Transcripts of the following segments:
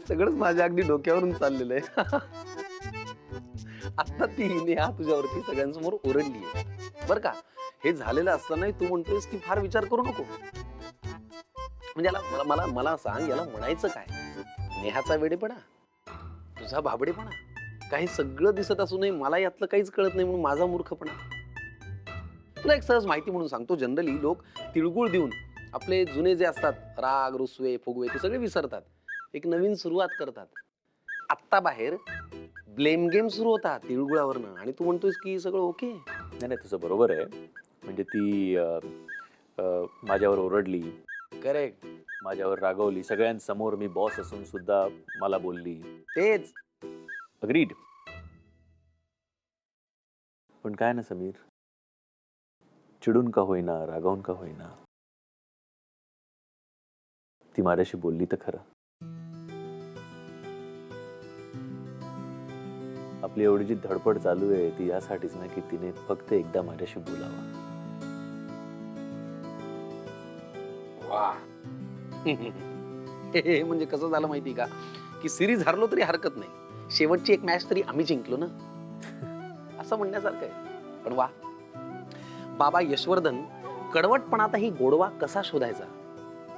सगळंच माझ्या अगदी डोक्यावरून चाललेलं आहे. आता ती नेहा तुझ्यावरती सगळ्यांसमोर ओरडली आहे बर का. हे झालेलं असताना तू म्हणतोयस की फार विचार करू नको. म्हणजे याला मला मला मला सांग, याला म्हणायचं काय? नेहाचा वेडेपणा, तुझा भाबडेपणा, काही सगळं दिसत असूनही मला यातलं काहीच कळत नाही म्हणून माझा मूर्खपणा. तुला एक सहज माहिती म्हणून सांगतो, जनरली लोक तिळगुळ देऊन आपले जुने जे असतात राग रुसवे फुगवे ते सगळे विसरतात, एक नवीन सुरुवात करतात. आत्ता बाहेर ब्लेम गेम सुरू होता तिळगुळावरनं आणि तू म्हणतोयस की सगळं ओके. नाही नाही, तुझं बरोबर आहे. म्हणजे ती माझ्यावर ओरडली, करेक्ट, माझ्यावर रागवली, सगळ्यांसमोर मी बॉस असून सुद्धा मला बोलली. तेच. अग्रीड. पण काय ना समीर, चिडून का होईना, रागावून का होईना, ती माझ्याशी बोलली तर खरं. आपली एवढी जी धडपड चालू आहे ती यासाठीच ना की तिने फक्त एकदा माझ्याशी बोलावं. वा. हे म्हणजे कसं झालं माहिती का, की सिरीज हरलो तरी हरकत नाही, शेवटची एक मॅच तरी आम्ही जिंकलो ना, असं म्हणण्यासारखं आहे. पण वा, बाबा यशवर्धन कडवटपणातही गोडवा कसा शोधायचा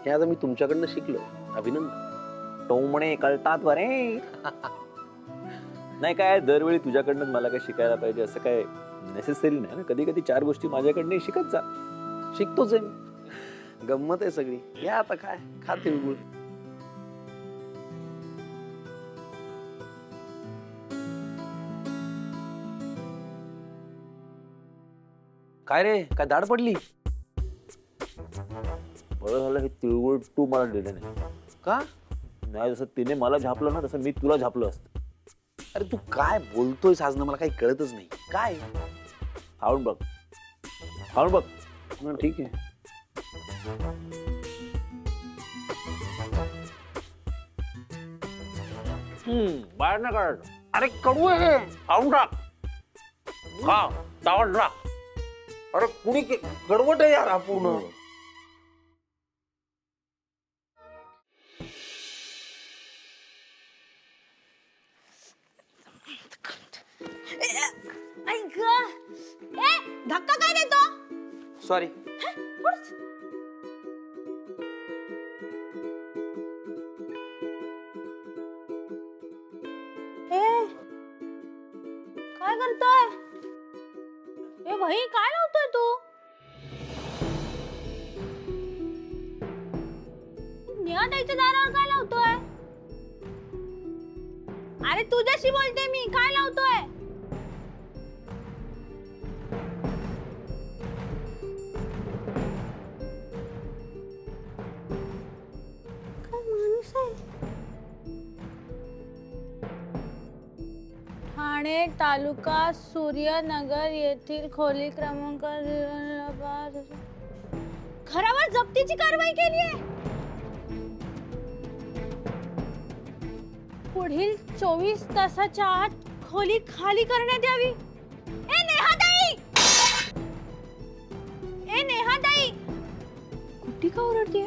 हे आज मी तुमच्याकडनं शिकलोय. अभिनंदन. टोमणे कळतात बरे. नाही काय, दरवेळी तुझ्याकडनं मला काय शिकायला पाहिजे असं काय नेसेसरी नाही ना. कधी कधी 4 गोष्टी माझ्याकडनं शिकत जा. शिकतोच आहे मी. गंमत आहे सगळी. या आता काय, खा तिळगुळ. काय रे, काय दाढ पडली? बरं झालं हे तिळगुळ तू मला दिले नाही. का? नाही, जसं तिने मला झापलं ना तसं मी तुला झापलं असतं. अरे तू काय बोलतोयस आज ना, मला काही कळतच नाही. काय? खाऊन बघ, खाऊन बघ. ठीक आहे. बाहेर ना काढ. अरे कडू आहे, खाऊन टाक. खा, चावट राख. अरे कुणी कडवट आहे यार हा पूर्ण. ऐक ए, धक्का काय देतो? सॉरी. काय करतोय? ए भाई, काय लावतोय तू? निहाताईच्या दारावर काय लावतोय? अरे तुझ्याशी बोलते मी, काय लावतोय? काय माणूस आहे? ठाणे तालुका सूर्यनगर येथील खोली क्रमांक घरावर जप्तीची कारवाई केली आहे. पुढील 24 तासाच्या आत खोली खाली करण्यात यावी. ए नेहाताई, ए नेहाताई, कुठे का ओरडतेय?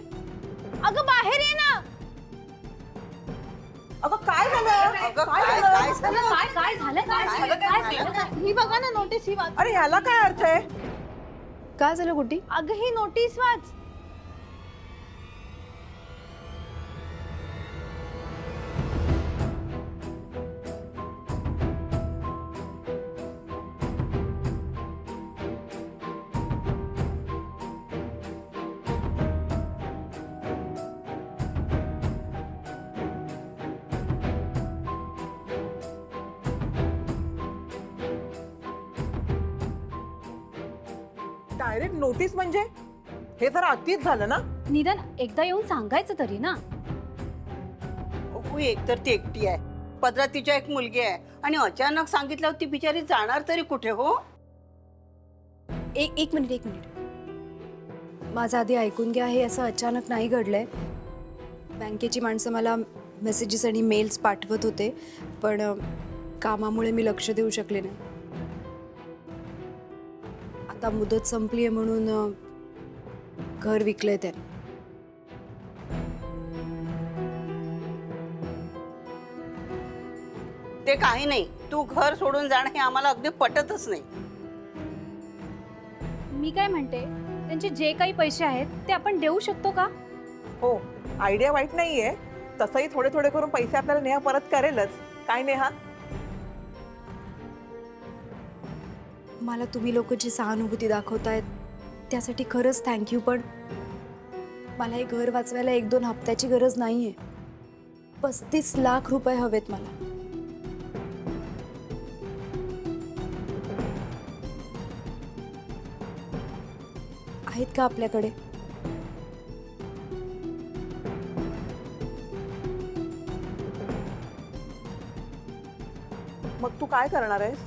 अगं बाहेर ये ना. अगं काय झालं? अगं काय झालं? ही बघा ना नोटीस, ही वाच. अरे ह्याला काय अर्थ आहे? काय झालं गुड्डी? अगं ही नोटीस वाच. डायरेक्ट नोटीस म्हणजे हे जरा अतिच झालं ना. निदान एकदा येऊन सांगायचं तरी ना. एकतर ती एकटी आहे, पदरात तिच्या एक मुलगी आहे आणि अचानक सांगितल्यावर ती बिचारी जाणार तरी कुठे हो? एक मिनिट. माझं आधी ऐकून घ्या. हे असं अचानक नाही घडलंय. बँकेची माणसं मला मेसेजेस आणि मेल्स पाठवत होते, पण कामामुळे मी लक्ष देऊ शकले नाही. आता मुदत संपली आहे म्हणून घर विकलंय त्याने. ते काही नाही, तू घर सोडून जाणं हे आम्हाला अगदी पटतच नाही. मी काय म्हणते, त्यांचे जे काही पैसे आहेत ते आपण देऊ शकतो का? हो, आयडिया वाईट नाहीये. तसंही थोडे थोडे करून पैसे आपल्याला नेहा परत करेलच. काय नेहा? मला तुम्ही लोक जी सहानुभूती दाखवतायत त्यासाठी खरंच थँक्यू, पण मला हे घर वाचवायला 1-2 हप्त्याची गरज नाहीये. 35 लाख रुपये हवेत मला. आहेत का आपल्याकडे? मग तू काय करणार आहेस?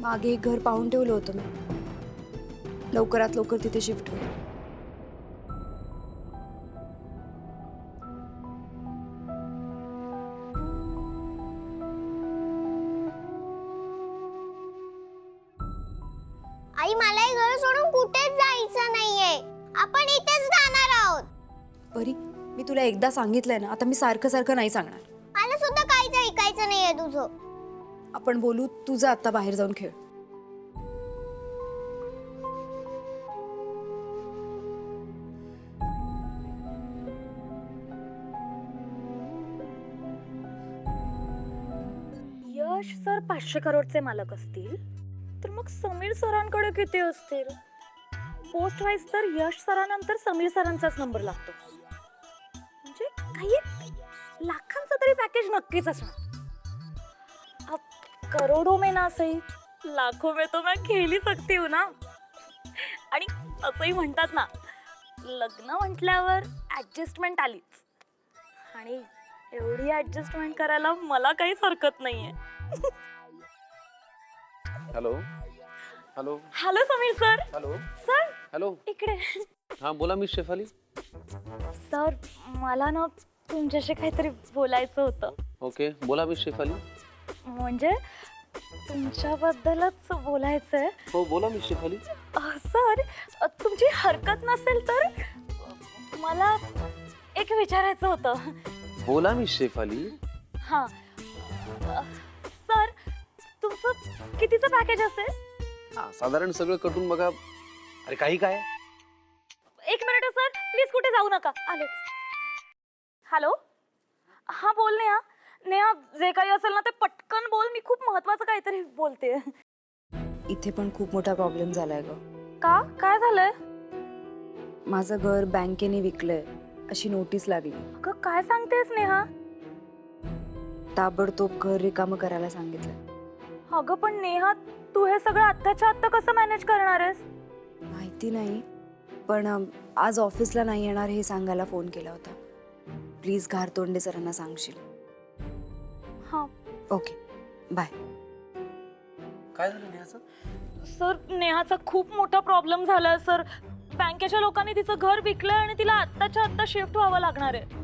मागे एक घर पाहून ठेवलं होतं मी. लवकरात लवकर तिथे शिफ्ट होईल. आई, मला हे घर सोडून कुठेच जायचं नाहीये. आपण इथेच राहणार आहोत. परी, मी तुला एकदा सांगितलंय ना, आता मी सारखं सारखं नाही सांगणार. मला सुद्धा काहीच ऐकायचं नाहीये तुझं. आपण बोलू, तुझं आता बाहेर जाऊन खेळ. यश सर 500 करोडचे मालक असतील तर मग समीर सरांकडे किती असतील? पोस्ट वाईज तर यश सरानंतर समीर सरांचाच नंबर लागतो. म्हणजे काही लाखांचं तरी पॅकेज नक्कीच असणार. अब करोडो में ना सही, लाखो में तो मैं खेल ही सकती हूँ ना. आणि असंही म्हणतात ना, लग्न म्हटल्यावर ऍडजस्टमेंट आलीच. आणि एवढी ऍडजस्टमेंट करायला मला काहीच हरकत नाहीये. Hello hello hello Sameer sir. Hello sir hello. इकडे. हा बोला मिस शेफाली. सर मला ना तुमच्याशी काहीतरी बोलायचं होतं. ओके बोला मिस शेफाली. म्हणजे तुमच्याबद्दलच बोलायचंय. हो बोला मिस शेफाली. सर तुमची हरकत नसेल तर मला एक विचारायचं होतं. बोला मिस शेफाली. हां सर, तुमचं कितीचं पॅकेज असेल? हा साधारण सगळं कटून बघा. अरे काही काय. एक मिनिट सर, प्लीज कुठे जाऊ नका, आलेच. हॅलो, हा बोल नेहा. नेहा, जे काही असेल ना ते पटकन बोल. मी खूप महत्वाचं काहीतरी बोलते. इथे पण खूप मोठा प्रॉब्लेम झालाय ग. का? काय झालंय? माझं घर बँकेने विकलंय अशी नोटीस लागली. अगं काय सांगतेस नेहा? ताबडतोब घर रिकामं करायला सांगितलं. अगं पण नेहा, तू हे सगळं आत्ताच्या आत्ता कसं मॅनेज करणार आहेस? माहिती नाही, पण आज ऑफिसला नाही येणार हे सांगायला फोन केला होता. प्लीज घारतोंडे सरांना सांगशील. हां ओके बाय. काय झालं नेहाचं? सर, नेहाचा खूप मोठा प्रॉब्लेम झालाय सर. बँकेच्या लोकांनी तिचं घर विकलंय आणि तिला आत्ताच्या आत्ता शिफ्ट व्हावं लागणार आहे.